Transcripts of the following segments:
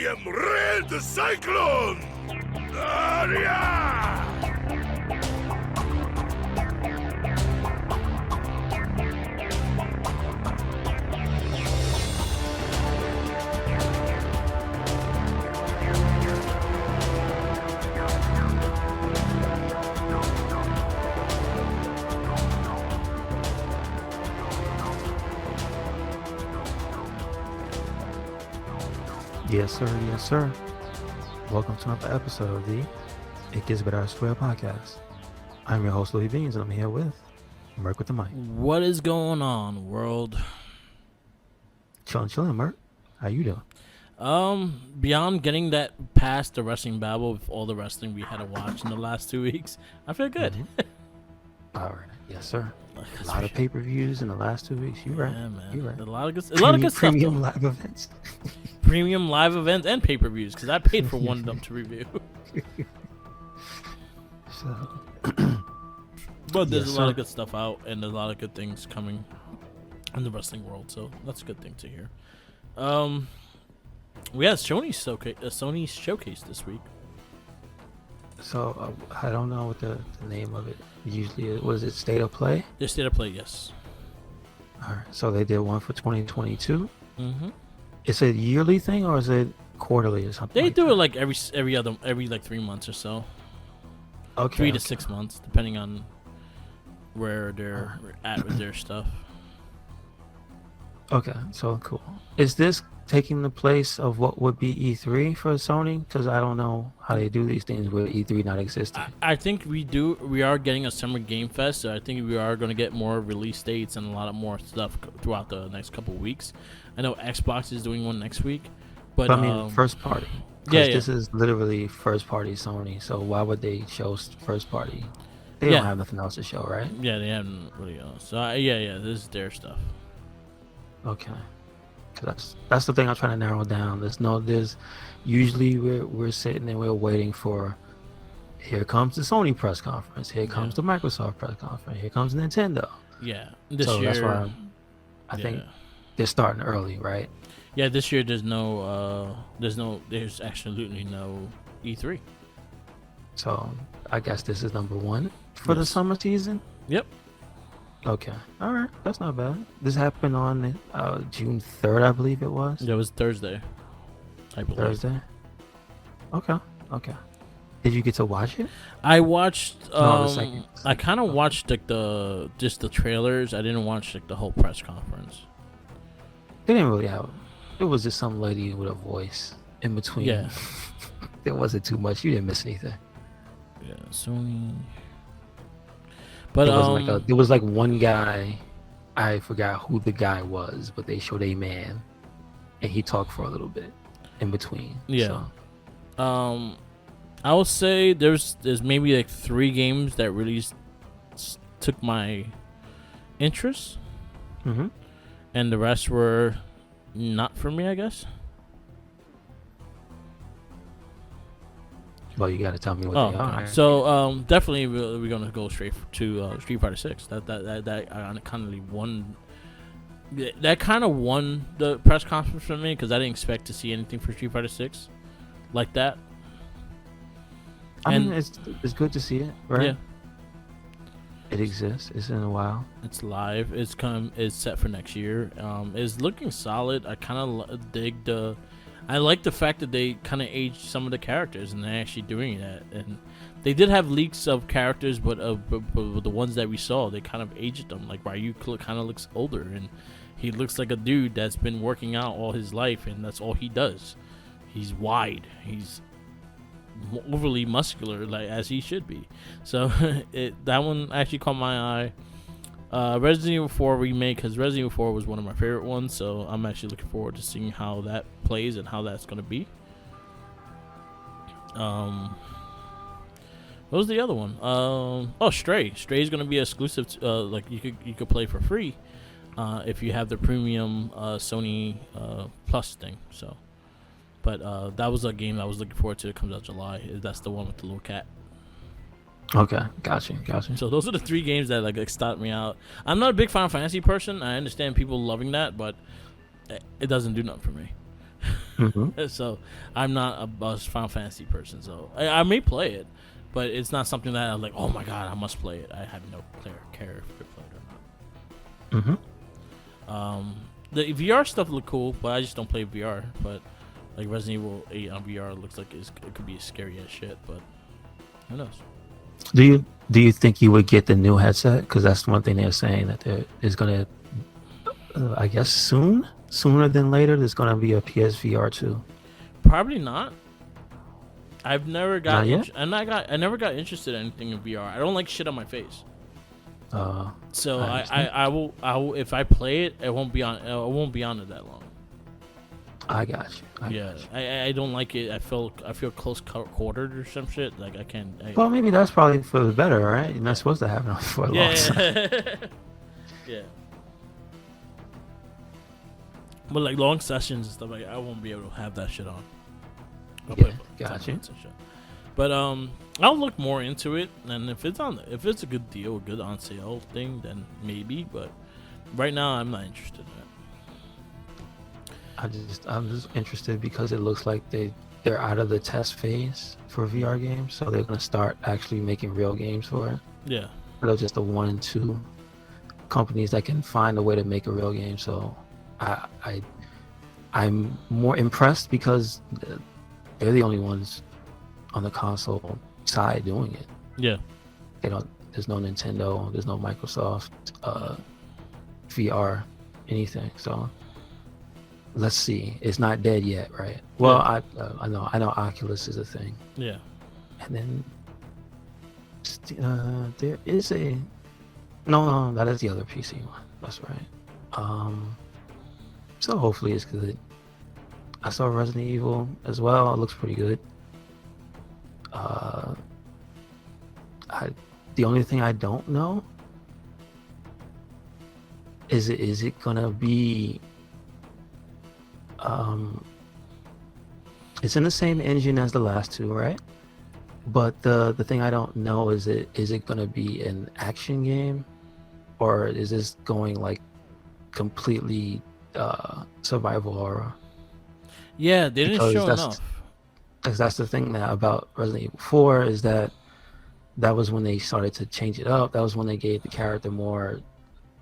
am RedCyclone! Yeah! Yes, sir. Yes, sir. Welcome to another episode of the It Gets Better, I Swear podcast. I'm your host, Louis Beans, and I'm here with Merc with the mic. What is going on, world? Chillin', Merc. How you doing? Beyond getting that past the wrestling babble with all the wrestling we had to watch in the last 2 weeks, I feel good. Mm-hmm. All right. Yes, sir. A lot of pay-per-views in the last 2 weeks. You right. Yeah, man. You right. A lot of good stuff. Premium live events. Premium live events and pay-per-views, because I paid for one of them to review. But there's a lot of good stuff out, and there's a lot of good things coming in the wrestling world, so that's a good thing to hear. We had Sony's showcase this week. So I don't know what the name of it usually is. Was it State of Play? The State of Play, yes. All right. So they did one for 2022. Mm-hmm. Is it a yearly thing or is it quarterly or something? They like do that? it like every like 3 months or so. Okay. 3 to 6 months, depending on where they're at with their stuff. Okay, so cool. Is this taking the place of what would be E3 for Sony? Because I don't know how they do these things with E3 not existing. I think we are getting a summer game fest, so I think we are going to get more release dates and a lot of more stuff throughout the next couple of weeks. I know Xbox is doing one next week, but I mean first party. Yeah. This is literally first party Sony, so why would they show first party? They don't have nothing else to show, right? Yeah, they haven't really. So this is their stuff. Okay. That's the thing I'm trying to narrow down. There's usually we're sitting and we're waiting for, here comes the Sony press conference, here comes the Microsoft press conference, here comes Nintendo. Yeah, this year that's why I think they're starting early, right? Yeah, this year there's absolutely no E3. So I guess this is number one for the summer season. Yep. Okay. All right. That's not bad. This happened on June 3rd, I believe it was. It was Thursday. I believe. Thursday. Okay. Did you get to watch it? I watched. Second. I kind of watched like the trailers. I didn't watch like the whole press conference. They didn't really have. It was just some lady with a voice in between. Yeah. There wasn't too much. You didn't miss anything. Yeah, Sony. But there was like one guy, I forgot who the guy was, but they showed a man, and he talked for a little bit in between. Yeah. So. I would say there's maybe like 3 games that really took my interest, and the rest were not for me, I guess. Well, you got to tell me what they are. So definitely we're gonna go straight to Street Fighter 6. That kind of won. That kind of won the press conference for me because I didn't expect to see anything for Street Fighter 6 like that. I mean, it's good to see it, right? Yeah. It exists. It's in a while. It's live. It's set for next year. It's looking solid. I kind of dig I like the fact that they kind of aged some of the characters, and they're actually doing that. And they did have leaks of characters, but the ones that we saw, they kind of aged them. Like Ryu kind of looks older, and he looks like a dude that's been working out all his life, and that's all he does. He's wide. He's overly muscular, like as he should be. So that one actually caught my eye. Resident Evil 4 remake, because Resident Evil 4 was one of my favorite ones, so I'm actually looking forward to seeing how that plays and how that's going to be. What was the other one? Stray. Stray is going to be exclusive. Like you could play for free if you have the premium Sony Plus thing. So, but that was a game I was looking forward to. It comes out July. That's the one with the little cat. Okay, gotcha. So those are the 3 games that like stopped me out. I'm not a big Final Fantasy person. I understand people loving that, but it doesn't do nothing for me. Mm-hmm. So I'm not a Final Fantasy person. So I may play it, but it's not something that I'm like, oh my god, I must play it. I have no care if I play it or Mm-hmm. not. The VR stuff look cool, but I just don't play VR. But like Resident Evil 8 on VR looks like it could be scary as shit. But who knows? Do you think you would get the new headset? Because that's one thing they're saying that there is gonna, I guess sooner than later, there's gonna be a PSVR 2. Probably not. I've never got. Not yet? I never got interested in anything in VR. I don't like shit on my face. So I understand. I will if I play it, it won't be on it that long. I got you. Yeah, I don't like it. I feel close quartered or some shit. Like I can't. Well, maybe that's probably for the better, right? You're not supposed to have it for a long time. Yeah. But like long sessions and stuff, like I won't be able to have that shit on. I'll Yeah, play 10 got you. minutes and shit. But I'll look more into it, and if it's a good deal, a good on sale thing, then maybe. But right now, I'm not interested in it. I'm just interested because it looks like they're out of the test phase for VR games, so they're gonna start actually making real games for it. Yeah. They're just the 1 and 2 companies that can find a way to make a real game. So I'm more impressed because they're the only ones on the console side doing it. Yeah. There's no Nintendo, there's no Microsoft VR anything. So let's see. It's not dead yet, right? Well, Yeah. I know Oculus is a thing. Yeah. And then there is a no, that is the other PC one. That's right. So hopefully it's good. I saw Resident Evil as well. It looks pretty good. The only thing I don't know is it gonna be it's in the same engine as the last two, right? But the thing I don't know is it gonna be an action game, or is this going like completely survival horror? Yeah, they didn't Because show that's- enough. Because that's the thing now about Resident Evil 4 is that was when they started to change it up. That was when they gave the character more.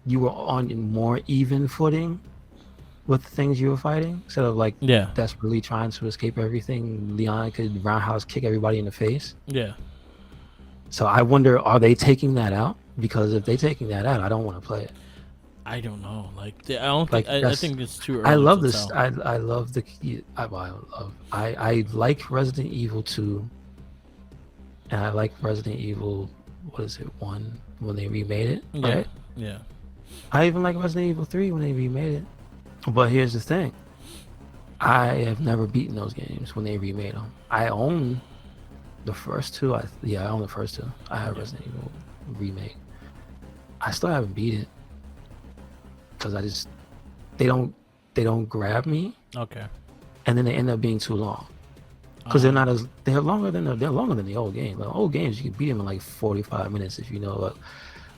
You were on more even footing with the things you were fighting, instead of like Yeah. desperately trying to escape everything. Leon could roundhouse kick everybody in the face. Yeah. So I wonder, are they taking that out? Because if they're taking that out, I don't want to play it. I don't know. Like I don't Like, think. I that's- think it's too early. I love to this. tell. I love the. I like Resident Evil 2, and I like Resident Evil. What is it, 1 when they remade it? Yeah. Right? Yeah. I even like Resident Evil 3 when they remade it. But here's the thing: I have never beaten those games when they remade them. I own the first two. I own the first two. I have Resident Evil remake. I still haven't beat it because they don't grab me, Okay. and then they end up being too long because they're longer than the old game. The old games you can beat them in like 45 minutes if you know.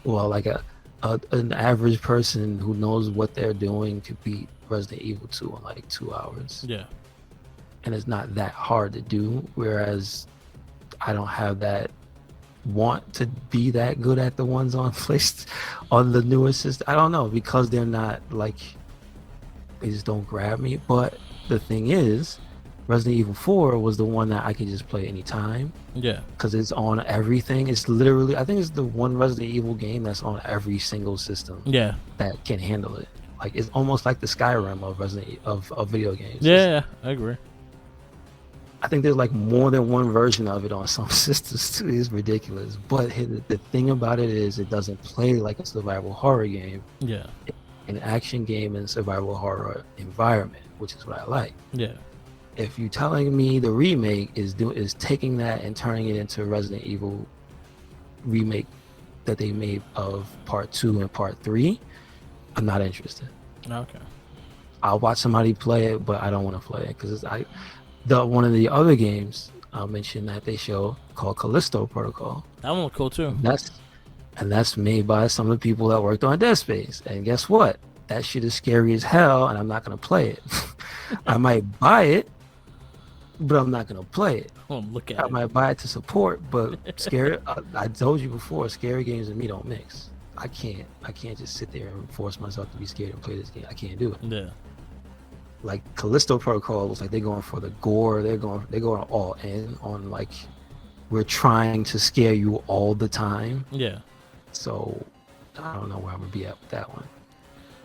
Like an average person who knows what they're doing could beat Resident Evil 2 in like 2 hours, Yeah. and it's not that hard to do. Whereas I don't have that want to be that good at the ones on on the newer system. I don't know, because they're not like, they just don't grab me. But the thing is, Resident Evil 4 was the one that I could just play anytime Yeah. because it's on everything. It's literally, I think it's the one Resident Evil game that's on every single system Yeah. that can handle it. Like, it's almost like the Skyrim of video games. Yeah. I agree. I think there's like more than one version of it on some systems too. It's ridiculous. But the thing about it is, it doesn't play like a survival horror game, Yeah. an action game in a survival horror environment, which is what I like. Yeah. If you're telling me the remake is taking that and turning it into Resident Evil remake that they made of Part 2 and Part 3, I'm not interested. Okay. I'll watch somebody play it, but I don't want to play it because one of the other games I'll mention that they show called Callisto Protocol. That one looked cool too. That's made by some of the people that worked on Dead Space. And guess what? That shit is scary as hell, and I'm not gonna play it. I might buy it but I'm not gonna play it. Oh, look at I it. might buy it to support, but scary. I told you before, scary games and me don't mix. I can't just sit there and force myself to be scared and play this game. I can't do it. Yeah. Like Callisto Protocol looks like they're going for the gore. They're going all in on like we're trying to scare you all the time. Yeah. So I don't know where I'm gonna be at with that one.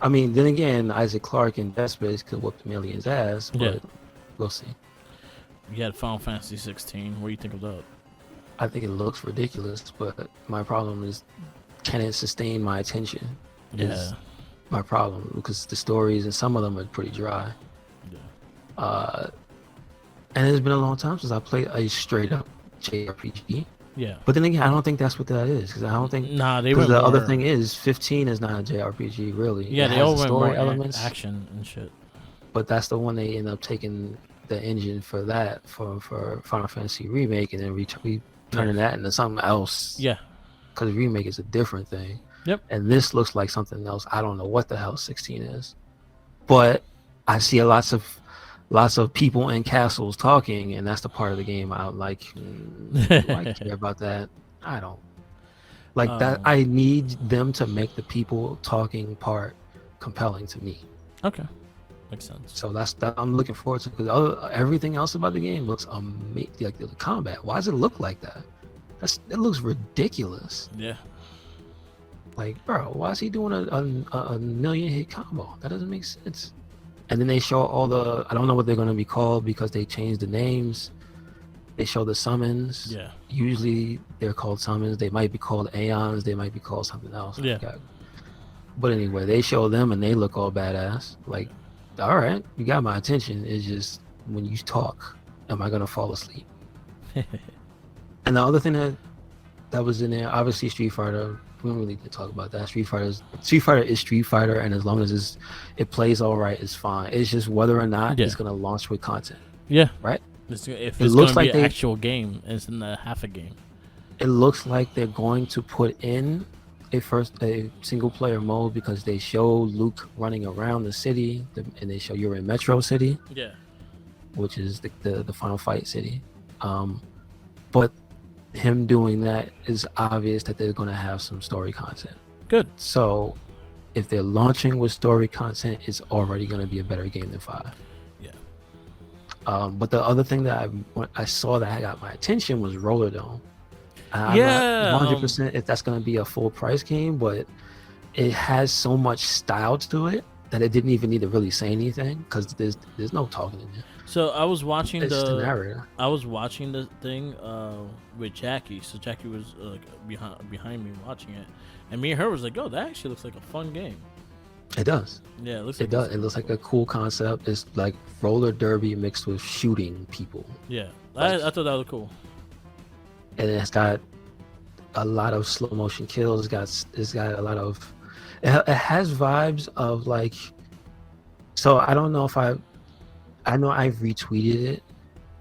I mean, then again, Isaac Clarke in Dead Space could whoop the Alien's ass, but Yeah. we'll see. You had Final Fantasy 16. What do you think of that? I think it looks ridiculous, but my problem is, can it sustain my attention? Is Yeah. my problem, because the stories and some of them are pretty dry. Yeah. And it's been a long time since I played a straight up JRPG. Yeah. But then again, I don't think that's what that is, because I don't think. Nah, they Because went the other more- thing is, 15 is not a JRPG really. Yeah, It they has all the went story more elements, action and shit. but that's the one they end up taking the engine for that for Final Fantasy Remake, and then turning that into something else. Yeah. Because Remake is a different thing. Yep. And this looks like something else. I don't know what the hell 16 is, but I see lots of people in castles talking, and that's the part of the game I like. Do I care about that? I don't like that. I need them to make the people talking part compelling to me. Okay. Makes sense. So that's that I'm looking forward to, because everything else about the game looks amazing. Like the combat, why does it look like that? It looks ridiculous. Yeah. Like, bro, why is he doing a million hit combo? That doesn't make sense. And then they show all the, I don't know what they're going to be called because they changed the names. They show the summons. Yeah. Usually they're called summons. They might be called Aeons. They might be called something else. I Yeah. forgot. But anyway, they show them and they look all badass. Like, all right, you got my attention. It's just when you talk, am I going to fall asleep? And the other thing that was in there, obviously Street Fighter. We don't really need to talk about that. Street Fighter is Street Fighter, and as long as it plays all right, it's fine. It's just whether or not it's gonna launch with content. Yeah. Right. If It it's looks gonna like be an they- actual game, it's in the half a game. It looks like they're going to put in a single player mode, because they show Luke running around the city, and they show you're in Metro City, Yeah. which is the final fight city. But him doing that is obvious that they're going to have some story content. Good. So if they're launching with story content, it's already going to be a better game than 5. Yeah. But the other thing that I saw that got my attention was Roller Dome. I'm Yeah, not 100% if that's going to be a full price game, but it has so much style to it that it didn't even need to really say anything, because there's no talking in there. So I was watching It's just the narrator. I was watching the thing with Jackie. So Jackie was behind me watching it, and me and her was like, "Oh, that actually looks like a fun game." It does. Yeah, it looks. It Like does. It looks like a cool concept. It's like roller derby mixed with shooting people, Yeah, I thought that was cool. and it's got a lot of slow motion kills. It's got a lot of. It has vibes of like. So I don't know if I know I've retweeted it,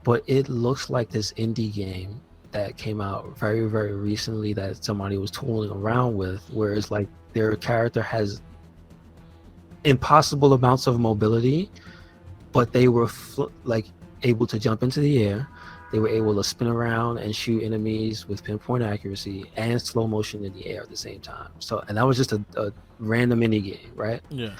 but it looks like this indie game that came out very, very recently that somebody was tooling around with, where it's like their character has impossible amounts of mobility, but they were like able to jump into the air. They were able to spin around and shoot enemies with pinpoint accuracy and slow motion in the air at the same time. So, and that was just a random indie game, right? Yeah.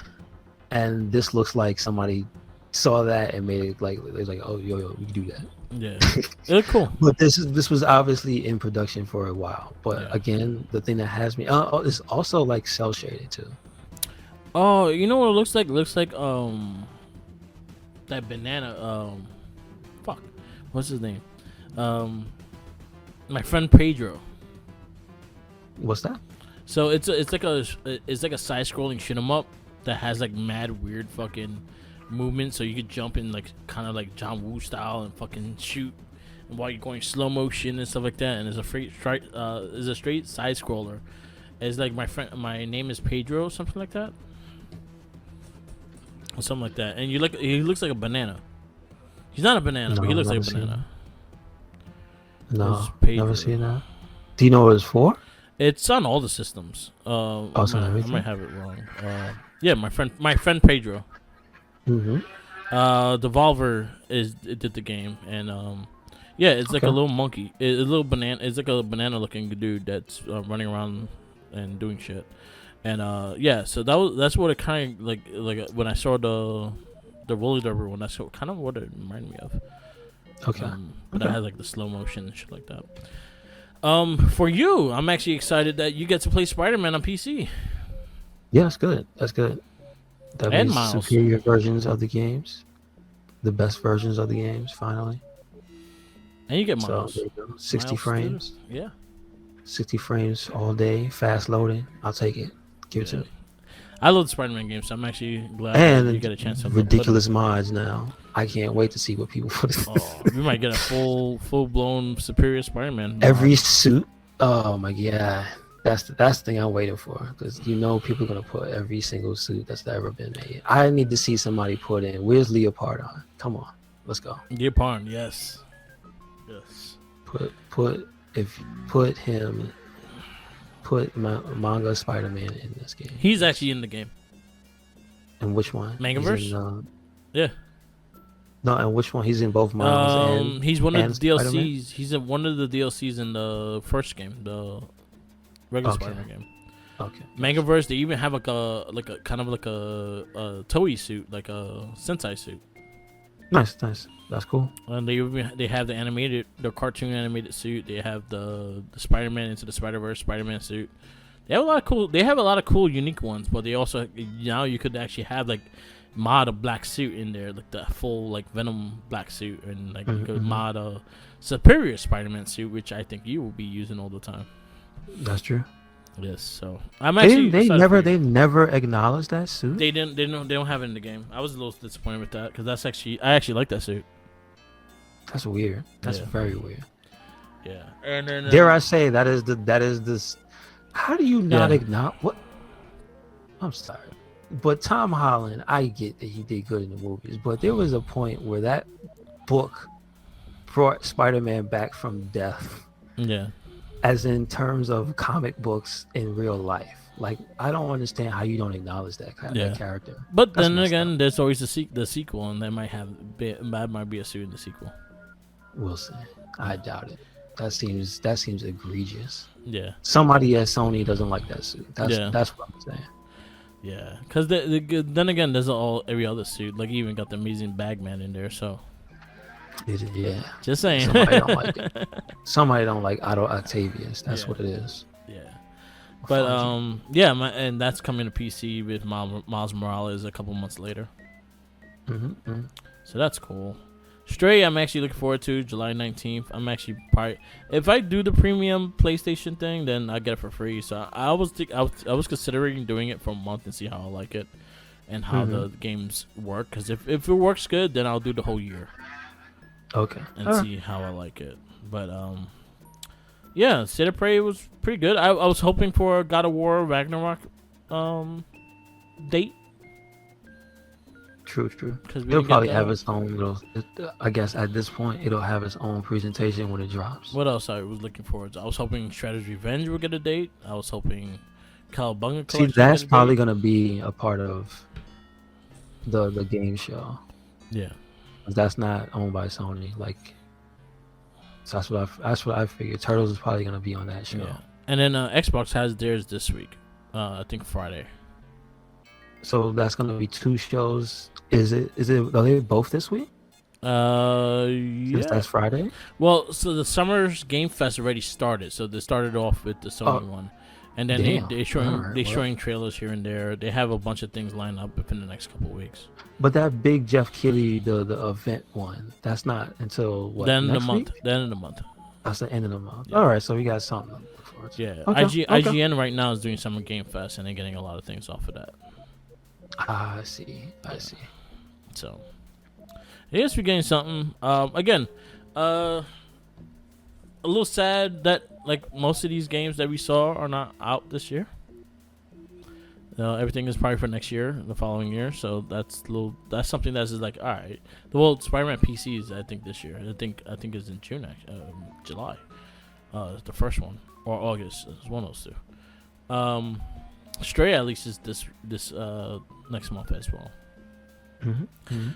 And this looks like somebody saw that and made it like, it was like, oh, yo, we can do that. Yeah, it looked cool. But this was obviously in production for a while. But Yeah. again, the thing that has me, it's also like cell shaded too. Oh, you know what it looks like? It looks like that banana. Fuck, what's his name? My friend Pedro. What's that? So it's like a side scrolling shoot 'em up that has like mad weird fucking movement, so you could jump in like kind of like John Woo style and fucking shoot while you're going slow motion and stuff like that. And it's a straight side scroller. It's like my name is Pedro, something like that, or something like that. And he looks like a banana. He's not a banana, No, but he looks like a never seen banana. No, It's Pedro. never seen that. Do you know what it's for? It's on all the systems. it's on I everything? might have it wrong. Yeah, my friend Pedro. Mm-hmm. Devolver it did the game, and yeah, it's like a Okay. little monkey, a little banana. It's like a banana-looking dude that's running around and doing shit, and yeah. So that's what it kind of like when I saw the roller derby one. That's kind of what it reminded me of. Okay. But Okay. I had like the slow motion and shit like that. For you, I'm actually excited that you get to play Spider-Man on PC. Yeah, that's good. That's good. That And means Miles. superior versions of the games, the best versions of the games. Finally, And you get so Miles. there you go. 60 Miles frames, too. Yeah. 60 frames all day, fast loading. I'll take it. Give it to Yeah. me. I love the Spider-Man games, so I'm actually glad that you And get a chance to ridiculous mods now. I can't wait to see what people put. Oh, we might get a full-blown superior Spider-Man. Every suit. Oh my god, that's the thing I'm waiting for, because people are gonna put every single suit that's ever been made. I need to see somebody put in, where's Leopard on? Come on, let's go. Leopard, yes. Put manga Spider-Man in this game. He's actually in the game. And which one? Mangaverse? He's in, Yeah. no, and which one? He's in both Miles and He's one of and the DLCs. Spider-Man? He's in one of the DLCs in the first game, the regular Okay. Spider-Man game. Okay. Mangaverse, they even have like a kind of like a Toei suit, like a Sentai suit. Nice. That's cool. And they have the cartoon animated suit. They have the Spider-Man into the Spider-Verse Spider-Man suit. They have a lot of cool unique ones, but they also now you could actually have like mod a black suit in there, like the full like Venom black suit, and like you could mod a superior Spider-Man suit, which I think you will be using all the time. That's true. Yes, so I'm actually They've never acknowledged that suit. they don't have it in the game. I was a little disappointed with that because I actually like that suit. That's weird. That's Yeah. very weird. Yeah, and then Dare I say that is this? How do you not Yeah. acknowledge what? I'm sorry, but Tom Holland, I get that he did good in the movies, but there was a point where that book brought Spider-Man back from death, yeah. as in terms of comic books in real life. Like, I don't understand how you don't acknowledge that Yeah. character. But That's then messed again, up. there's always the sequel, and that might be a suit in the sequel. We'll see. I doubt it. That seems egregious. Yeah, Somebody at Sony doesn't like that suit. That's what I'm saying. yeah. Because then again, there's every other suit. Like, you even got the Amazing Bagman in there. So Yeah. just saying. Somebody don't like it. Somebody don't like Otto Octavius. That's what it is. Yeah. But yeah, and that's coming to PC with Miles Morales a couple months later. Mm-hmm. So that's cool. Stray, I'm actually looking forward to July 19th. I'm actually probably, if I do the premium PlayStation thing, then I get it for free. So I was considering doing it for a month and see how I like it and how the games work. Because if it works good, then I'll do the whole year Okay. and see how I like it. But yeah, State of Prey was pretty good. I was hoping for a God of War Ragnarok date. True. 'Cause we It'll didn't get probably that. have its own little. I guess at this point, it'll have its own presentation when it drops. What else I was looking forward to? I was hoping Shredder's Revenge would get a date. I was hoping Cowabunga Collection See, would that's get a probably date. gonna be a part of the game show. Yeah. That's not owned by Sony. Like, so that's what I figured. Turtles is probably gonna be on that show. Yeah. And then Xbox has theirs this week. I think Friday. So that's gonna be two shows. Is it? Are they both this week? Yeah. Since that's Friday. Well, so the Summer's Game Fest already started. So they started off with the Sony one, and then damn. they're showing Alright, well. showing trailers here and there. They have a bunch of things lined up within the next couple of weeks. But that big Jeff Keighley, the event one, that's not until what? Then next week? Then in the month. That's the end of the month. Yeah. All right, so we got something to look forward to. Yeah. Okay, IGN right now is doing Summer Game Fest, and they're getting a lot of things off of that. I see. So, I guess we're getting something. Again, a little sad that like most of these games that we saw are not out this year. Everything is probably for next year, the following year. So that's something that's just like, all right. Well, Spider-Man PC is I think this year. I think it's in June, July. The first one, or August. It's one of those two. Stray at least is this next month as well.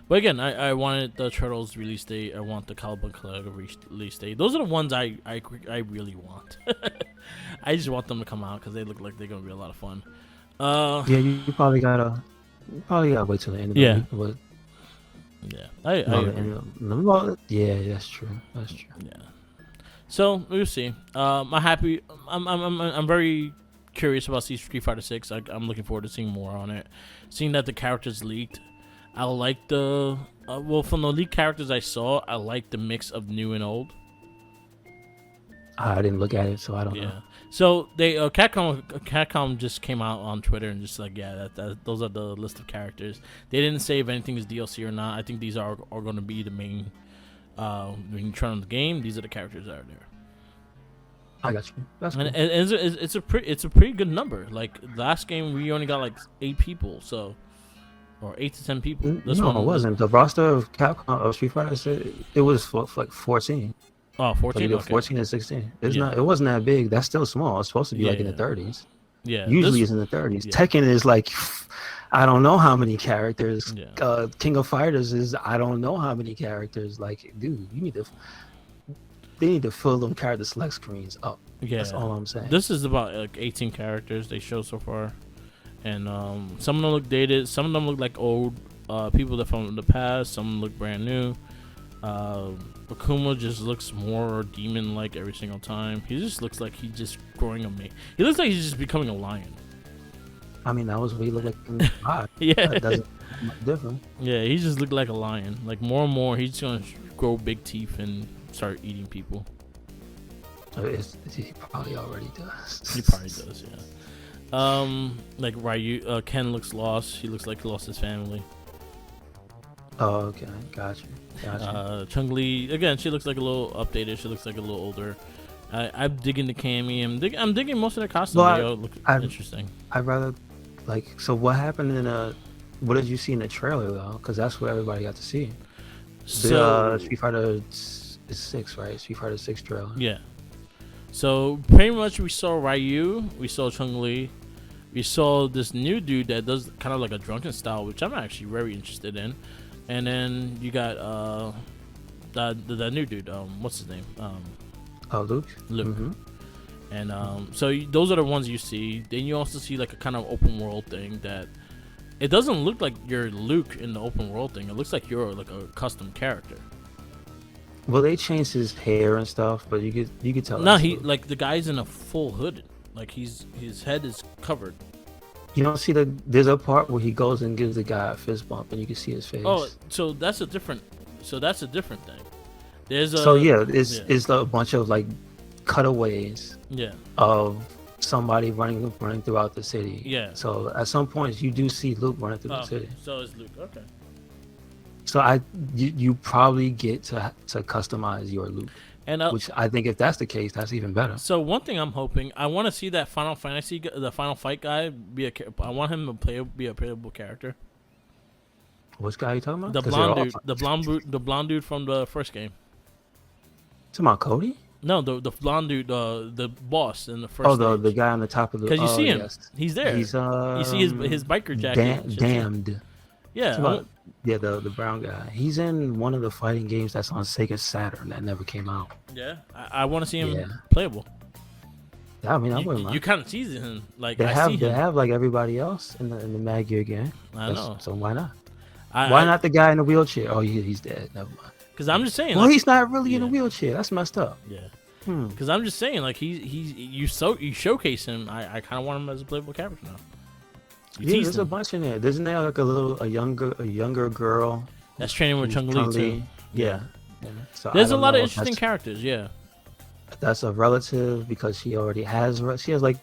But again, I wanted the Turtles release date. I want the Cowabunga release date. Those are the ones I really want. I just want them to come out because they look like they're gonna be a lot of fun. Yeah, you probably gotta wait till the end of Yeah. the week. But Yeah, I agree. yeah, that's true. That's true. Yeah. So we'll see. I'm very curious about Street Fighter 6. I'm looking forward to seeing more on it. Seeing that the characters leaked, I like the from the leaked characters I saw, I like the mix of new and old. I didn't look at it, so I don't know. Yeah. So they Capcom just came out on Twitter and just like, yeah, those are the list of characters. They didn't say if anything is DLC or not. I think these are going to be the main. When you turn on the game, these are the characters that are there. I got you. That's cool. And it's a pretty good number. Like last game, we only got like 8 people, or 8 to 10 people. This no, one it wasn't. The roster of Capcom of Street Fighter said it was like 14. Oh, 14. So 14 and 16. It's not. It wasn't that big. That's still small. It's supposed to be like in the 30s. Yeah. Usually it's in the 30s. Tekken is like, I don't know how many characters. Yeah. King of Fighters is I don't know how many characters. Like, dude, they need to fill them character select screens up. Yeah. That's all I'm saying. This is about like 18 characters they show so far, and some of them look dated. Some of them look like old people that from the past. Some look brand new. Akuma just looks more demon-like every single time. He just looks like he's just growing on me. He looks like he's just becoming a lion. I mean, that was what he looked like in the pod. Yeah. That doesn't look different. Yeah, he just looked like a lion. Like more and more, he's gonna grow big teeth and start eating people. He probably already does. He probably does, yeah. Like Ryu, Ken looks lost. He looks like he lost his family. Oh, okay, gotcha. Chun-Li, again, she looks like a little updated. She looks like a little older. I'm digging the Cammy. I'm digging most of their costumes. Well, they all look interesting. I'd rather, like, so what happened in what did you see in the trailer though? Because that's what everybody got to see. So Street Fighter 6, right? Street Fighter 6 trailer. Yeah. So pretty much we saw Ryu, we saw Chun-Li, we saw this new dude that does kind of like a drunken style, which I'm actually very interested in. And then you got the new dude. What's his name? Luke. Luke. Mm-hmm. And so those are the ones you see. Then you also see like a kind of open world thing that it doesn't look like you're Luke in the open world thing. It looks like you're like a custom character. Well, they changed his hair and stuff, but you could tell. No, he like the guy's in a full hood. Like his head is covered. You don't see there's a part where he goes and gives the guy a fist bump, and you can see his face. Oh, so that's a different thing. There's it's a bunch of like cutaways. Yeah. Of somebody running throughout the city. Yeah. So at some points you do see Luke running through the city. So it's Luke. Okay. So you probably get to customize your Luke. And which I think if that's the case, that's even better. So one thing I'm hoping, I want to see that Final Fight guy I want him to be a playable character. Which guy are you talking about? The blonde dude from the first game. Talking about Cody? No, the blonde dude, the boss in the first. Oh, the guy on the top of the. Because you see him, yes. he's there. He's you see his biker jacket. Damned. Yeah. The brown guy. He's in one of the fighting games that's on Sega Saturn that never came out. Yeah, I want to see him playable. Yeah, I mean, I wouldn't mind. You kind of tease him, like they have like everybody else in the Mad Gear game. I know. So why not? Why not the guy in the wheelchair? Oh, he's dead. Never mind. Because I'm just saying. Well, he's not really in a wheelchair. That's messed up. Yeah. Because I'm just saying, like you showcase him. I kind of want him as a playable character now. There's a bunch in there. Isn't there like a younger girl that's training with Chun-Li too? Yeah. So there's a lot of interesting characters. Yeah. That's a relative because she has like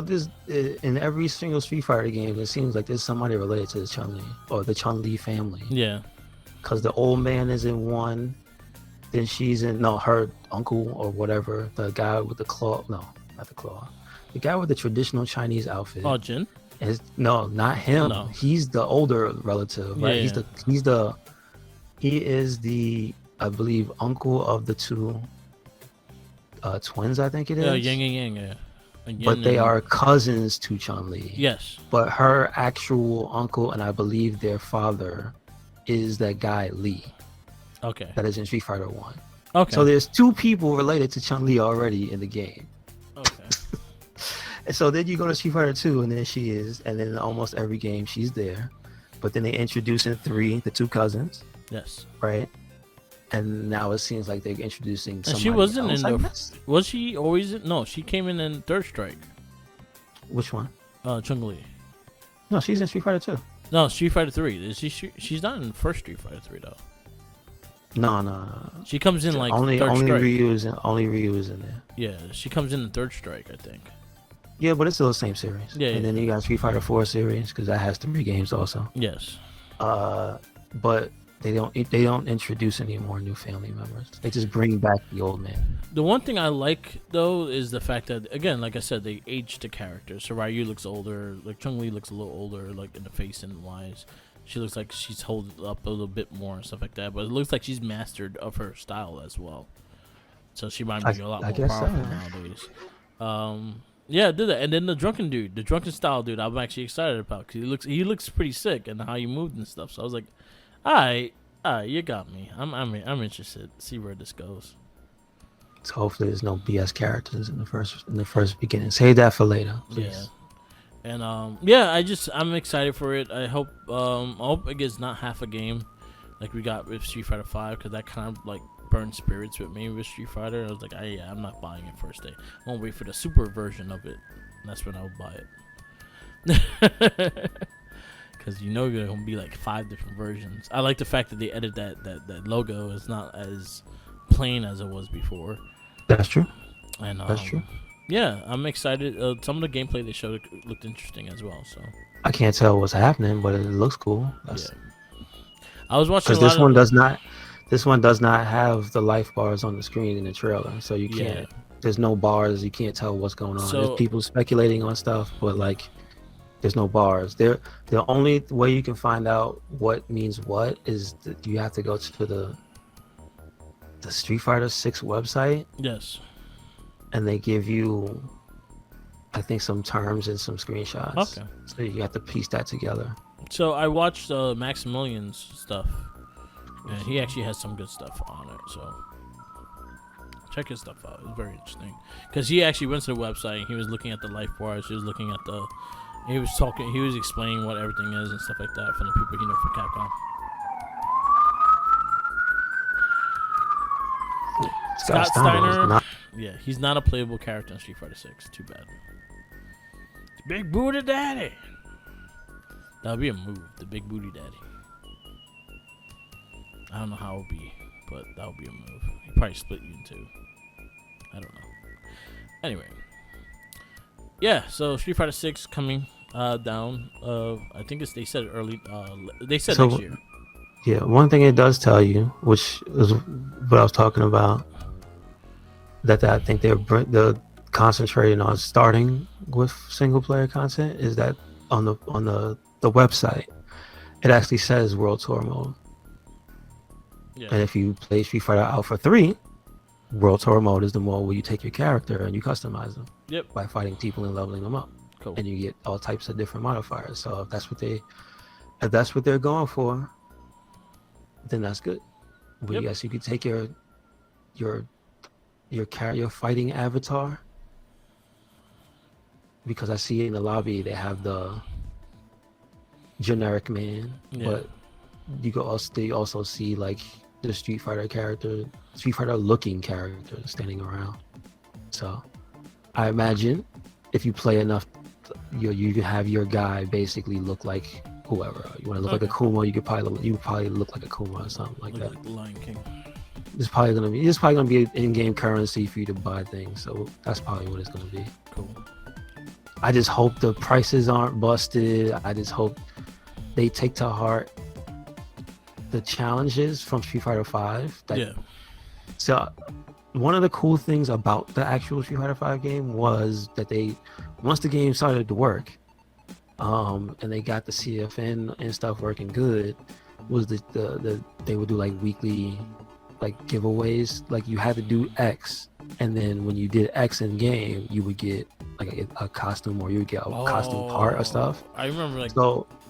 this in every single Street Fighter game. It seems like there's somebody related to the Chun-Li or the Chun-Li family. Yeah. Because the old man is in one, then she's in her uncle or whatever. The guy with the claw. No, not the claw. The guy with the traditional Chinese outfit. Oh, Jin. No, not him. No. He's the older relative, right? Yeah. He is the I believe uncle of the two twins. I think it is. Yeah, Yang and Yang. Yeah. But they are cousins to Chun-Li. Yes. But her actual uncle and I believe their father is that guy Lee Okay. that is in Street Fighter 1. Okay. So there's 2 people related to Chun-Li already in the game. Okay. And so then you go to Street Fighter 2, and then she is, and then in almost every game she's there. But then they introduce in 3 the 2 cousins, Yes. right? And now it seems like they're introducing somebody And she wasn't else, in I the. guess? Was she always? No, she came in Third Strike. Which one? Chun-Li. No, she's in Street Fighter 2. No, Street Fighter 3. Is she? She's not in first Street Fighter 3 though. No. She comes in like only Third Strike. Ryu is in there. Yeah, she comes in Third Strike, I think. Yeah, but it's still the same series. Yeah, and then you got Street Fighter 4 series because that has 3 games also. Yes. But they don't introduce any more new family members. They just bring back the old man. The one thing I like though is the fact that, again, like I said, they aged the characters. So Ryu looks older, like Chun-Li looks a little older, like in the face and eyes. She looks like she's holding up a little bit more and stuff like that. But it looks like she's mastered of her style as well. So she might be a lot more powerful nowadays. Yeah, did that. And then the drunken style dude, I'm actually excited about because he looks pretty sick and how he moved and stuff. So I was like, all right, you got me. I'm interested. See where this goes. So hopefully there's no BS characters in the first beginning. Save that for later, please. Yeah. And I'm excited for it. I hope it gets not half a game like we got with Street Fighter 5 because that kind of like burned spirits with me with Street Fighter. I was like, I'm not buying it first day. I won't wait for the super version of it. And that's when I'll buy it. Because you know there's gonna be like 5 different versions. I like the fact that they added that logo is not as plain as it was before. That's true. And that's true. Yeah, I'm excited. Some of the gameplay they showed looked interesting as well. So I can't tell what's happening, but it looks cool. Yeah. I was watching because this one does not have the life bars on the screen in the trailer, so you can't. Yeah. There's no bars. You can't tell what's going on. So, there's people speculating on stuff, but like, there's no bars. The only way you can find out what means what is that you have to go to the Street Fighter 6 website. Yes. And they give you, I think, some terms and some screenshots. Okay. So you have to piece that together. So I watched Maximilian's stuff, and he actually has some good stuff on it. So check his stuff out. It's very interesting because he actually went to the website and he was looking at the life bars. He was looking at he was explaining what everything is and stuff like that from the people he knows from Capcom. Scott Steiner, he's not a playable character in Street Fighter 6. Too bad. Big Booty Daddy. That would be a move. The Big Booty Daddy. I don't know how it would be, but that would be a move. He'd probably split you in 2. I don't know. Anyway. Yeah, so Street Fighter 6 coming down. I think they said it early. They said next year. Yeah, one thing it does tell you, which is what I was talking about, that I think they're concentrating on starting with single player content, is that on the website, it actually says World Tour mode. Yeah. And if you play Street Fighter Alpha 3, World Tour mode is the mode where you take your character and you customize them. Yep. By fighting people and leveling them up. Cool. And you get all types of different modifiers. So if that's what they're going for, then that's good. But Yep. yes, you could take your fighting avatar, because I see in the lobby they have the generic man, but you also see like the Street Fighter looking character standing around. So I imagine if you play enough, you have your guy basically look like whoever. You want to look like a Kuma, you probably look like a Kuma or something like that. Like the Lion King. It's probably gonna be an in-game currency for you to buy things. So that's probably what it's gonna be. Cool. I just hope the prices aren't busted. I just hope they take to heart the challenges from Street Fighter 5. So one of the cool things about the actual Street Fighter 5 game was that once the game started to work, and they got the CFN and stuff working good, was they would do like weekly like giveaways. Like you had to do X, and then when you did X in game, you would get like a costume, or you would get a costume part or stuff. I remember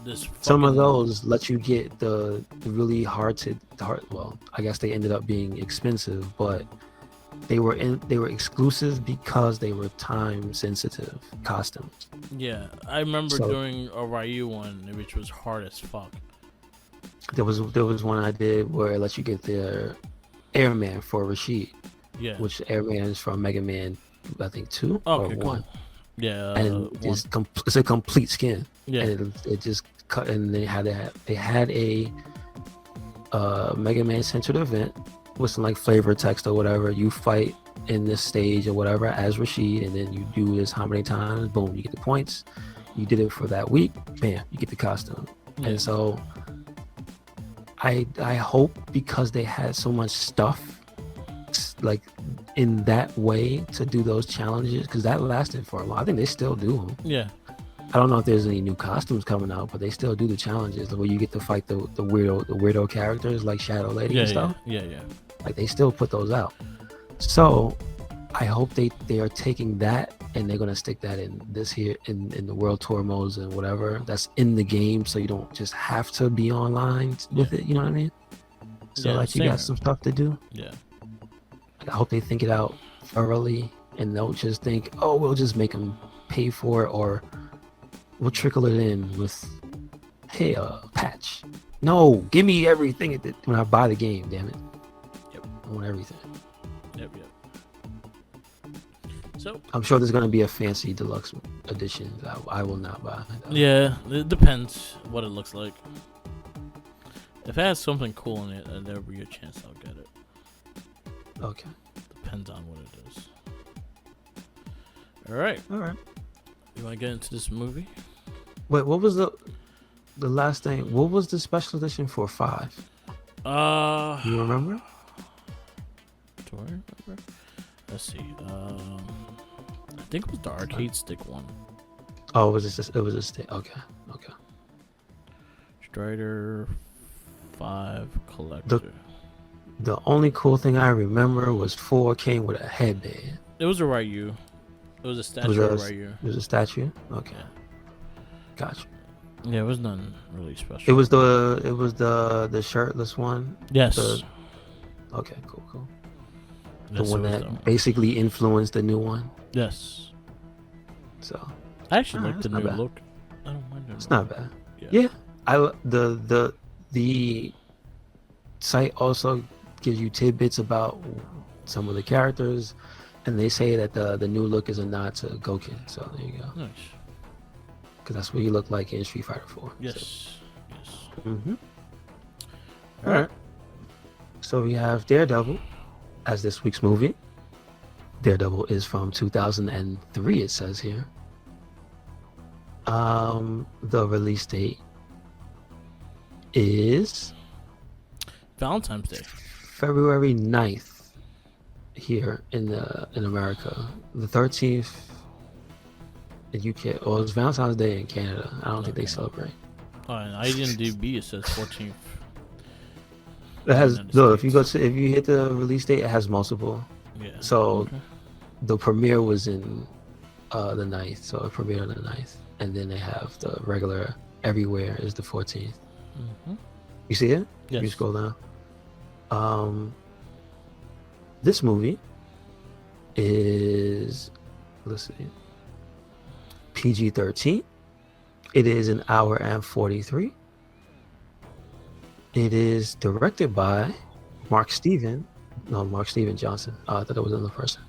this some of fucking- those let you get the really well, I guess they ended up being expensive, but they were exclusive because they were time sensitive costumes. Yeah, I remember So- doing a Ryu one, which was hard as fuck. There was one I did where it lets you get the Airman for Rashid, Yeah. which Airman is from Mega Man, I think 2 or Okay, 1. cool. Yeah. And one. it's a complete skin. Yeah. And it just cut, and they had a Mega Man centered event with some like flavor text or whatever. You fight in this stage or whatever as Rashid, and then you do this how many times, boom, you get the points. You did it for that week, bam, you get the costume. Yeah. And so I hope, because they had so much stuff like in that way to do those challenges, because that lasted for a while. I think they still do them. Yeah. I don't know if there's any new costumes coming out, but they still do the challenges where you get to fight the weirdo characters like Shadow Lady Yeah. and stuff. Yeah. Like they still put those out. So I hope they are taking that and they're gonna stick that in this here in the world tour modes and whatever that's in the game, so you don't just have to be online with it. You know what I mean? So Yeah, like you same got here. some stuff to do. Yeah. I hope they think it out thoroughly and don't just think, oh, we'll just make them pay for it, or we'll trickle it in with, hey, patch. No, give me everything when I buy the game, damn it. Yep. I want everything. Yep. So I'm sure there's going to be a fancy deluxe edition that I will not buy. yeah, it depends what it looks like. If it has something cool in it, there'll be a chance I'll get it. Okay. Depends on what it is. All right. All right. You want to get into this movie? Wait, what was the last thing? What was the special edition for 5? You remember? Do I remember? Let's see. I think it was the arcade stick one. Oh, it was a stick. Okay. Strider 5 collector. The only cool thing I remember was 4 came with a headband. It was a Ryu. It was a statue of Ryu. It was a statue. Okay. Yeah. Gotcha. Yeah, it was nothing really special. It was the shirtless one. Yes. Okay, cool. Yes, The one it was that one. basically influenced the new one. Yes. So I actually Alright, like the that's not new bad. look. I don't mind it. it's not bad. Yeah. Yeah. The site also gives you tidbits about some of the characters, and they say that the new look is a nod to Goken. So there you go, Nice. because that's what he looked like in Street Fighter 4. Yes. Yes. Mm-hmm. All right. So we have Daredevil as this week's movie. Daredevil is from 2003, it says here. The release date is Valentine's Day. February 9th here in America. The 13th in UK. Well, it's Valentine's Day in Canada. I don't think they Okay. celebrate. Oh, and IMDb it says 14th. It has United look, if States. you hit the release date, it has multiple. Yeah. So Okay. the premiere was in the 9th, so it premiered on the 9th, and then they have the regular everywhere is the 14th. Mhm. You see it? Yes. You scroll down. This movie is, let's see, PG-13. It is an hour and 43. It is directed by Mark Steven Johnson. I thought it was another person.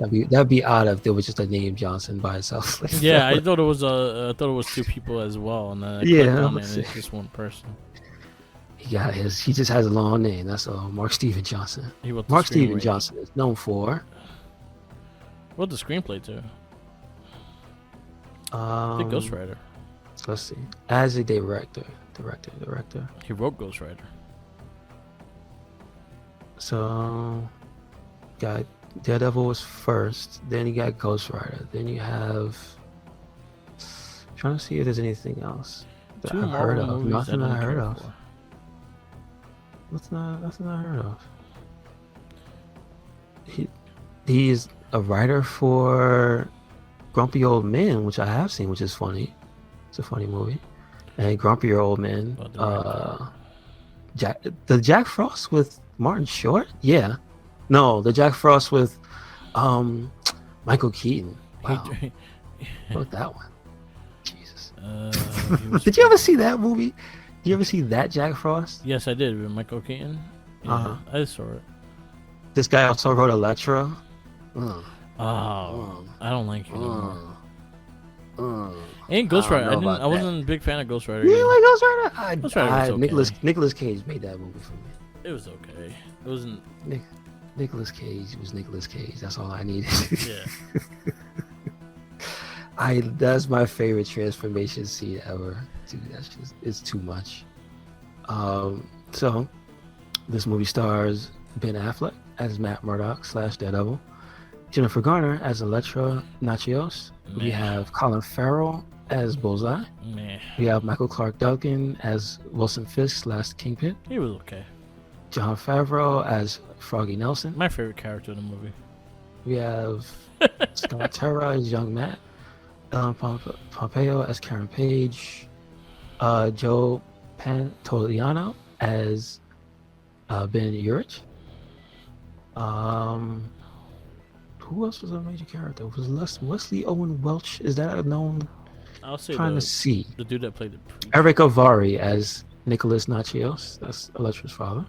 That'd be odd if there was just a name Johnson by itself. Yeah, I thought it was two people as well, and then I Yeah, clicked on it, let's and it's see. just one person. He just has a long name. That's all. Mark Steven Johnson. He wrote the Mark Steven screenwriting. Johnson is known for Wrote the screenplay too. The Ghost um, Rider. let's see, as a director. He wrote Ghost Rider. So got Daredevil was first, then you got Ghost Rider, then you have, trying to see if there's anything else that Two I've heard Marvel of. movies Nothing I I don't heard care of. for. Nothing I heard of. He's a writer for Grumpy Old Men, which I have seen, which is funny. It's a funny movie. and Grumpy Old Man. Oh, the Jack Frost with Martin Short? Yeah. No, the Jack Frost with Michael Keaton. Wow. He- Wrote that one. Jesus. he was Did you ever see that movie? Did you ever see that Jack Frost? Yes, I did with Michael Keaton. Yeah, Uh-huh. I saw it. This guy also wrote Electra. Oh, I don't like you. No more. I And Ghost don't Rider. know about I wasn't a big fan of Ghost Rider. You either. like Ghost Rider? Ghost Rider was okay. Nicolas Cage made that movie for me. It was okay. It wasn't. Nicolas Cage was Nicolas Cage. That's all I needed. Yeah. That's my favorite transformation scene ever. Dude, it's too much. So this movie stars Ben Affleck as Matt Murdock / Daredevil, Jennifer Garner as Elektra Natchios. We have Colin Farrell as Bullseye. Meh. We have Michael Clark Duncan as Wilson Fisk / Kingpin. He was okay. John Favreau as Froggy Nelson. My favorite character in the movie. We have Scott Terra as Young Matt. Ellen Pompeo as Karen Page. Joe Pantoliano as Ben Urich. Who else was a major character? Was Wesley Owen Welch? Is that a known? I'll say Trying to see. the dude that played the priest. Eric Avari as Nicholas Natchios. That's Electra's father.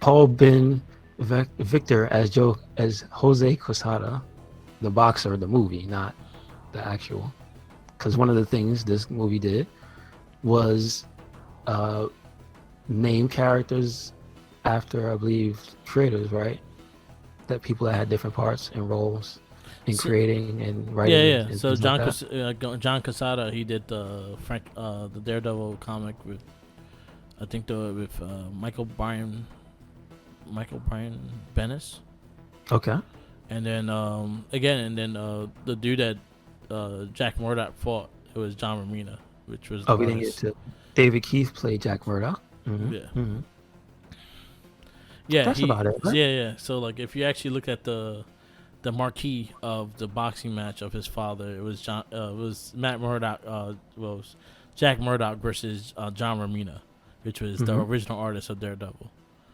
Paul Ben Victor as Jose Quesada, the boxer, the movie, not the actual. Because one of the things this movie did was name characters after, I believe, creators, right? That people that had different parts and roles in creating and writing. Yeah. And So things like John Casada, he did the the Daredevil comic with, I think with Michael Bryan Bennis. Okay. And then the dude that Jack Murdock fought, it was John Romita, which was we didn't get to. David Keith played Jack Murdock. Mm-hmm. Yeah. Mm-hmm. Yeah, That's about it, right? Yeah. So like, if you actually look at the marquee of the boxing match of his father, it was Matt Murdock. Was Jack Murdock versus John Romita, which was the original artist of Daredevil.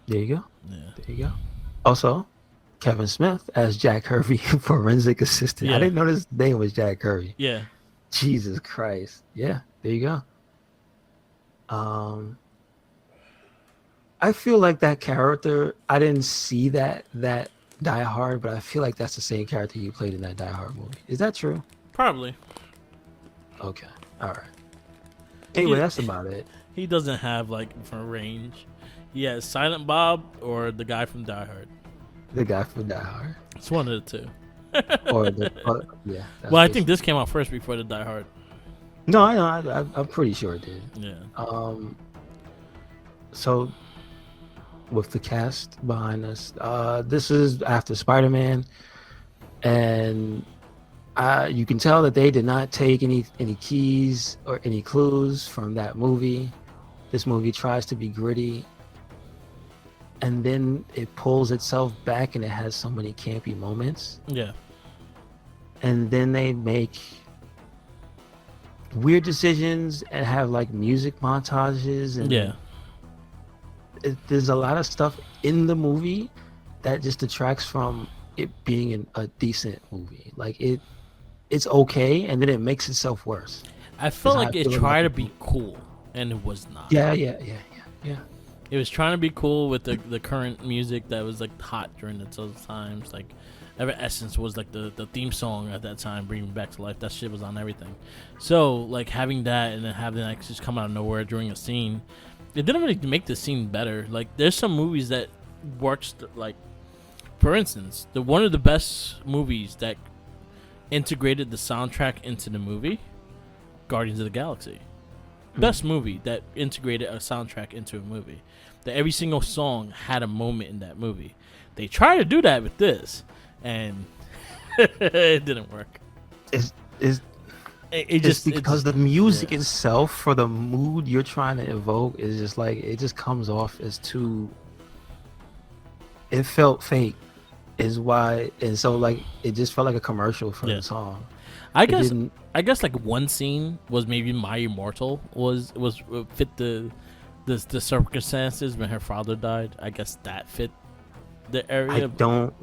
There you go. Yeah. There you go. Also, Kevin Smith as Jack Hervey, forensic assistant. Yeah. I didn't know his name was Jack Hervey. Yeah. Jesus Christ. Yeah, there you go. I feel like that character, I didn't see that Die Hard, but I feel like that's the same character you played in that Die Hard movie. Is that true? Probably. Okay. All right. Anyway, that's about it. He doesn't have like different range. He has Silent Bob or the guy from Die Hard. The guy from Die Hard. It's one of the two. Yeah. Well, I think this came out first before the Die Hard. No, I know. I'm pretty sure it did. Yeah. So with the cast behind us, this is after Spider-Man, and you can tell that they did not take any keys or any clues from that movie. This movie tries to be gritty, and then it pulls itself back, and it has so many campy moments. Yeah. And then they make weird decisions and have like music montages, and Yeah. There's a lot of stuff in the movie that just detracts from it being a decent movie. Like it's okay, and then it makes itself worse. I felt That's like how I it feel tried about to be cool, and it was not. Yeah. It was trying to be cool with the current music that was like hot during those times. Like, Essence was like the theme song at that time, bringing me back to life. That shit was on everything. So like having that and then having that just come out of nowhere during a scene, it didn't really make the scene better. Like, there's some movies that works, like, for instance, one of the best movies that integrated the soundtrack into the movie, Guardians of the Galaxy. Best movie that integrated a soundtrack into a movie. That every single song had a moment in that movie. They tried to do that with this, and it didn't work. It's because the music itself, for the mood you're trying to evoke, is just like, it just comes off as too. It felt fake, is why, and so like it just felt like a commercial for the song. I It guess didn't. like one scene was maybe My Immortal was fit the circumstances when her father died. I guess that fit the I area. don't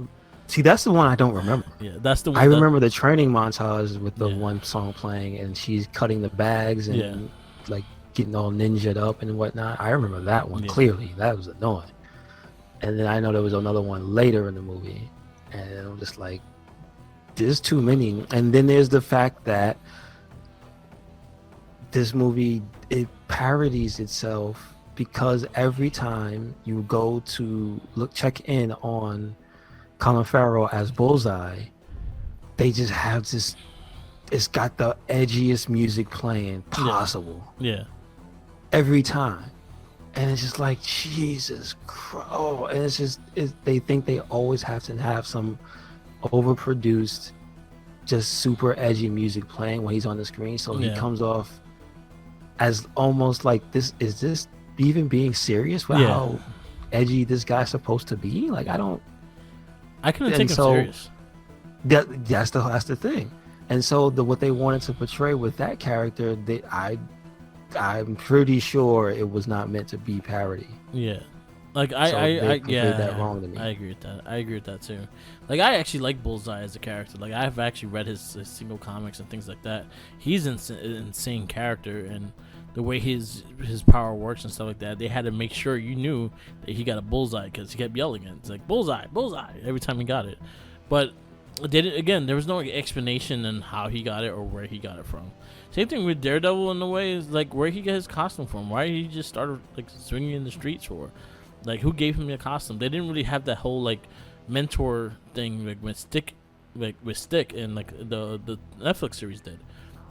see. That's the one I don't remember. Yeah, that's the I one. remember the training montage with the Yeah. one song playing, and she's cutting the bags and Yeah. like getting all ninja'd up and whatnot. I remember that one Yeah. clearly. That was annoying. And then I know there was another one later in the movie, and I'm just like, there's too many. And then there's the fact that this movie, it parodies itself because every time you go to check in on Colin Farrell as Bullseye, they just have this. It's got the edgiest music playing possible Yeah. every time, and it's just like Jesus Christ. Oh, and it's just they think they always have to have some overproduced, just super edgy music playing when he's on the screen, so he comes off as almost like this. Is this even being serious with how edgy this guy's supposed to be? Like I couldn't take him serious. That's the thing. And so what they wanted to portray with that character, I'm pretty sure it was not meant to be parody. Yeah. Like They played that wrong to me. I agree with that. I agree with that too. Like I actually like Bullseye as a character. Like I've actually read his single comics and things like that. He's an insane character, and the way his power works and stuff like that, they had to make sure you knew that he got a bullseye because he kept yelling it. It's like bullseye, bullseye every time he got it. But there was no explanation on how he got it or where he got it from. Same thing with Daredevil in a way, is like where he got his costume from. Why he just started like swinging in the streets for? Like who gave him the costume? They didn't really have that whole like mentor thing like with Stick and like the Netflix series did.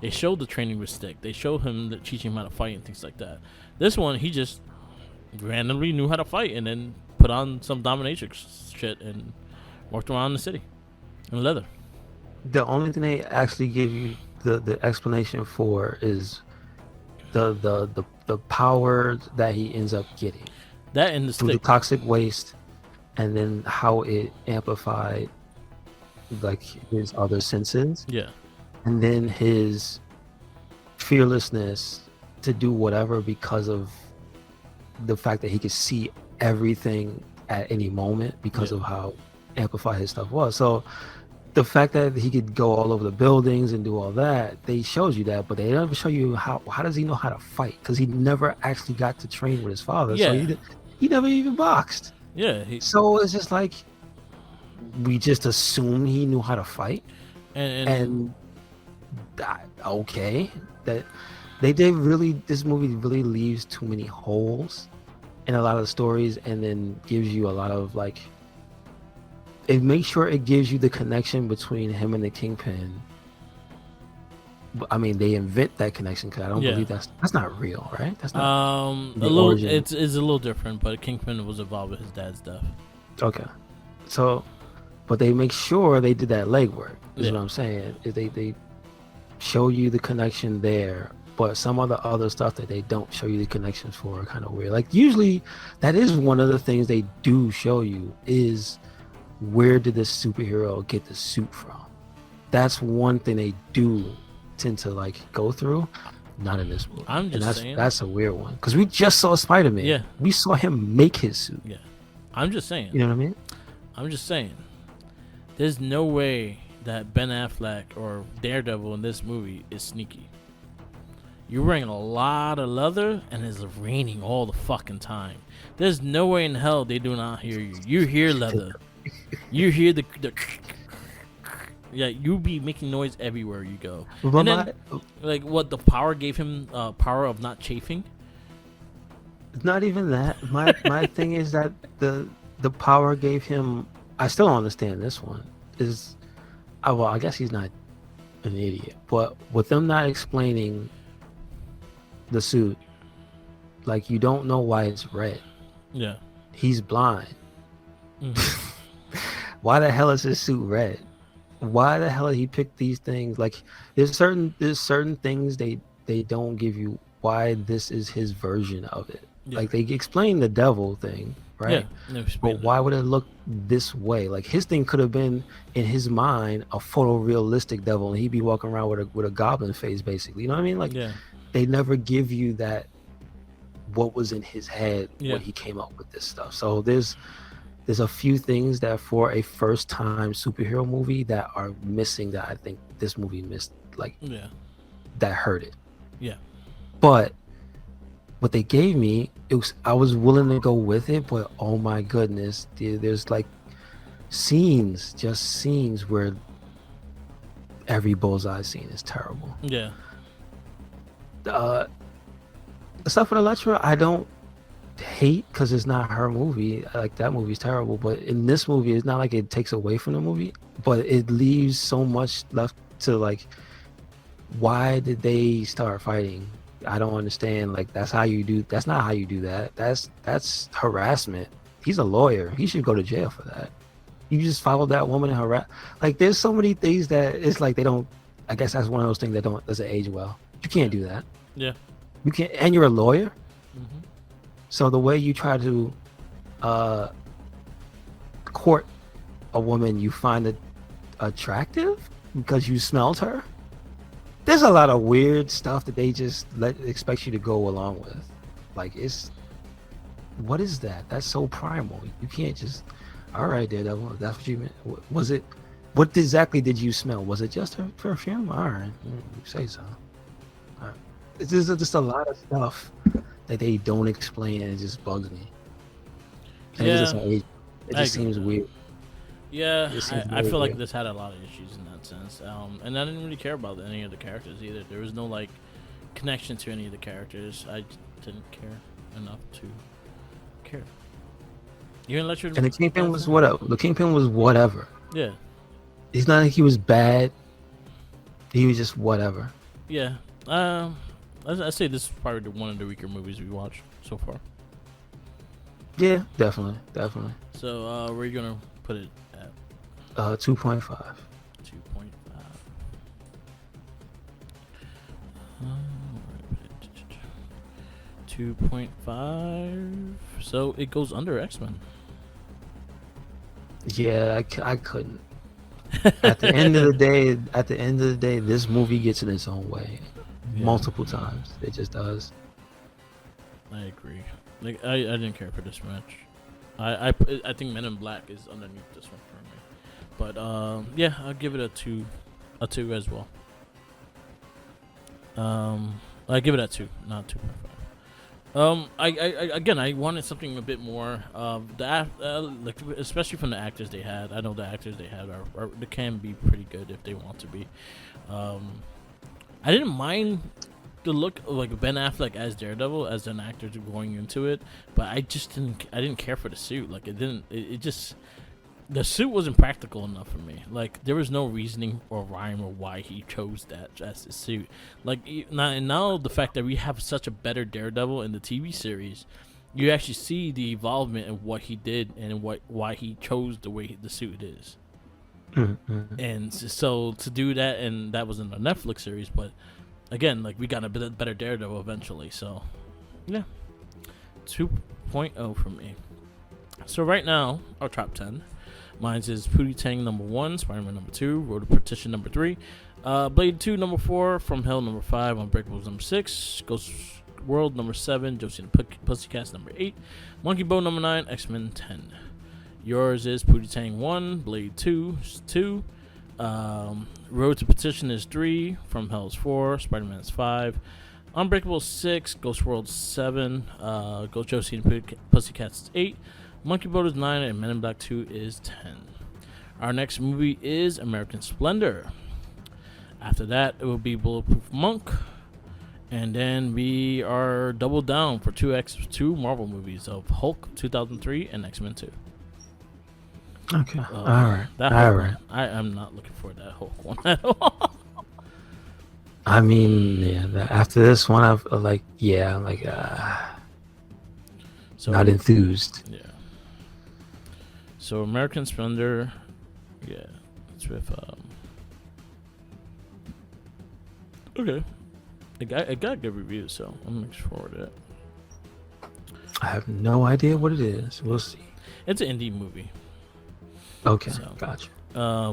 They showed the training with Stick. They showed him teaching him how to fight and things like that. This one, he just randomly knew how to fight and then put on some dominatrix shit and walked around the city in leather. The only thing they actually give you the explanation for is the power that he ends up getting. That and the through Stick. The toxic waste, and then how it amplified like his other senses. Yeah. And then his fearlessness to do whatever because of the fact that he could see everything at any moment because of how amplified his stuff was. So the fact that he could go all over the buildings and do all that, they showed you that, but they never show you how does he know how to fight, because he never actually got to train with his father. So he never even boxed. So it's just like we just assume he knew how to fight, and okay, that they did really. This movie really leaves too many holes in a lot of the stories, and then gives you a lot of like. It makes sure it gives you the connection between him and the Kingpin. I mean, they invent that connection because I don't believe that's not real, right? That's not a little. It's a little different, but Kingpin was involved with his dad's death. Okay, so, but they make sure they did that legwork. Is what I'm saying. They show you the connection there, but some of the other stuff that they don't show you the connections for are kind of weird. Like usually, that is one of the things they do show you is. Where did this superhero get the suit from? That's one thing they do tend to like go through. Not in this movie. I'm just saying that's a weird one because we just saw Spider-Man. Yeah, we saw him make his suit. Yeah, I'm just saying. You know what I mean? I'm just saying. There's no way that Ben Affleck or Daredevil in this movie is sneaky. You're wearing a lot of leather and it's raining all the fucking time. There's no way in hell they do not hear you. You hear leather. You hear the you be making noise everywhere you go. And then, like what the power gave him, power of not chafing. Not even that. My thing is that the power gave him. I still don't understand this one. Is well, I guess he's not an idiot, but with them not explaining the suit, like you don't know why it's red. Yeah, he's blind. Mm-hmm. Why the hell is his suit red? Why the hell did he pick these things? Like there's certain things they don't give you why this is his version of it. Like they explain the devil thing, right? Yeah. But why would it look this way? Like his thing could have been in his mind a photorealistic devil, and he'd be walking around with a goblin face, basically. You know what I mean? Like Yeah. they never give you that what was in his head Yeah. when he came up with this stuff. So there's a few things that for a first time superhero movie that are missing that I think this movie missed, like that hurt it. Yeah. But what they gave me, I was willing to go with it, but oh my goodness, there's like scenes where every bullseye scene is terrible. Yeah. The stuff with Elektra, I don't hate because it's not her movie. Like that movie's terrible, but in this movie, it's not like it takes away from the movie, but it leaves so much left to like, why did they start fighting? I don't understand. Like that's not how you do that. That's harassment. He's a lawyer. He should go to jail for that. You just followed that woman and harass. Like there's so many things that it's like they don't. I guess that's one of those things that doesn't age well. You can't do that. Yeah. You can't, and you're a lawyer. Mm-hmm. So the way you try to court a woman you find it attractive because you smelled her, there's a lot of weird stuff that they just expect you to go along with. Like what is that? That's so primal. You can't just, all right, Daredevil, that's what you meant. Was it? What exactly did you smell? Was it just her perfume? All right, you say so. All right. There's just a lot of stuff that they don't explain, and it just bugs me. And it just seems weird. Yeah, I feel like weird. this had a lot of issues in that sense. And I didn't really care about any of the characters either. There was no like connection to any of the characters. I just didn't care enough to care. You and Electro. And the Kingpin was whatever. The Kingpin was whatever. Yeah. It's not like he was bad. He was just whatever. Yeah. I say this is probably one of the weaker movies we watched so far. Yeah, definitely. So, where are you gonna put it at? 2.5. 2.5. 2.5. So it goes under X-Men. Yeah, I couldn't. At the end of the day, this movie gets in its own way multiple times. It just does. I agree. Like I didn't care for this match. I think Men in Black is underneath this one for me. But yeah, I'll give it a 2 as well. I give it a 2, not 2.5. I wanted something a bit more. Like especially from the actors they had. I know the actors they had they can be pretty good if they want to be. I didn't mind the look of like Ben Affleck as Daredevil as an actor going into it, but I didn't care for the suit. Like the suit wasn't practical enough for me. Like there was no reasoning or rhyme or why he chose that as his suit. Like now the fact that we have such a better Daredevil in the TV series, you actually see the evolvement of what he did and why he chose the way the suit is. Mm-hmm. And so to do that, and that was in the Netflix series, but again, like we got a bit better Daredevil eventually. So yeah, 2.0 from me. So right now our top 10. Mine is Pootie Tang number 1, Spider-Man number 2, Road to Partition number 3, Blade 2 number 4, From Hell number 5, Unbreakables number 6, Ghost World number 7, Josie and the Pussycats number 8, Monkey Bow number 9, X-Men 10. Yours is Pootie Tang 1, Blade 2 is 2, Road to Petition is 3, From Hell is 4, Spider-Man is 5, Unbreakable 6, Ghost World 7, Ghost Josie and the Pussycats is 8, Monkey Boat is 9, and Men in Black 2 is 10. Our next movie is American Splendor. After that, it will be Bulletproof Monk. And then we are double down for two Marvel movies of Hulk 2003 and X-Men 2. Okay. All right. I'm not looking for that Hulk one at all. I mean, yeah. After this one, I've so, not enthused. Yeah. So American Splendor, yeah, it's with okay, it got good reviews, so I'm looking forward to it. I have no idea what it is. We'll see. It's an indie movie. Okay, So, gotcha.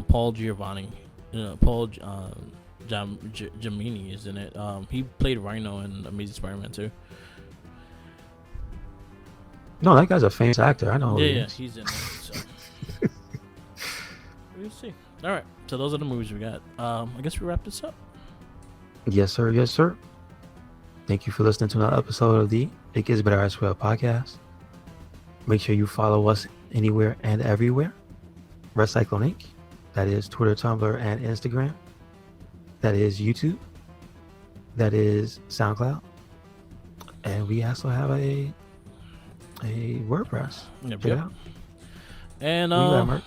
Paul Giovanni, Paul Giamini is in it. He played Rhino in Amazing Spider-Man 2. No, that guy's a famous actor. I know who he Yeah, is. he's in it. So we'll see. All right, so those are the movies we got. I guess we wrap this up. Yes, sir. Yes, sir. Thank you for listening to another episode of the It Gets Better as Well podcast. Make sure you follow us anywhere and everywhere. RedCycloneInc. That is Twitter, Tumblr, and Instagram. That is YouTube. That is SoundCloud. And we also have a WordPress. Check it out. And What you got, Merc?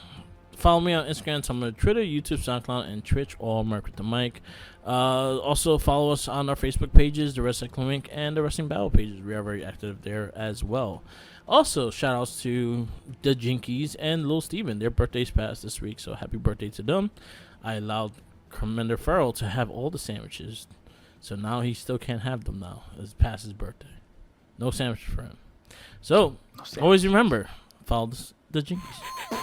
follow me on Instagram, Tumblr, Twitter, YouTube, SoundCloud, and Twitch, all Merc with the mic. Also follow us on our Facebook pages, the RedCycloneInc and the Wrestling Battle pages. We are very active there as well. Also, shout outs to the Jinkies and Lil Steven. Their birthdays passed this week, so happy birthday to them. I allowed Commander Farrell to have all the sandwiches, so now he still can't have them now. It's past his birthday. No sandwiches for him. So, always remember, follow the Jinkies.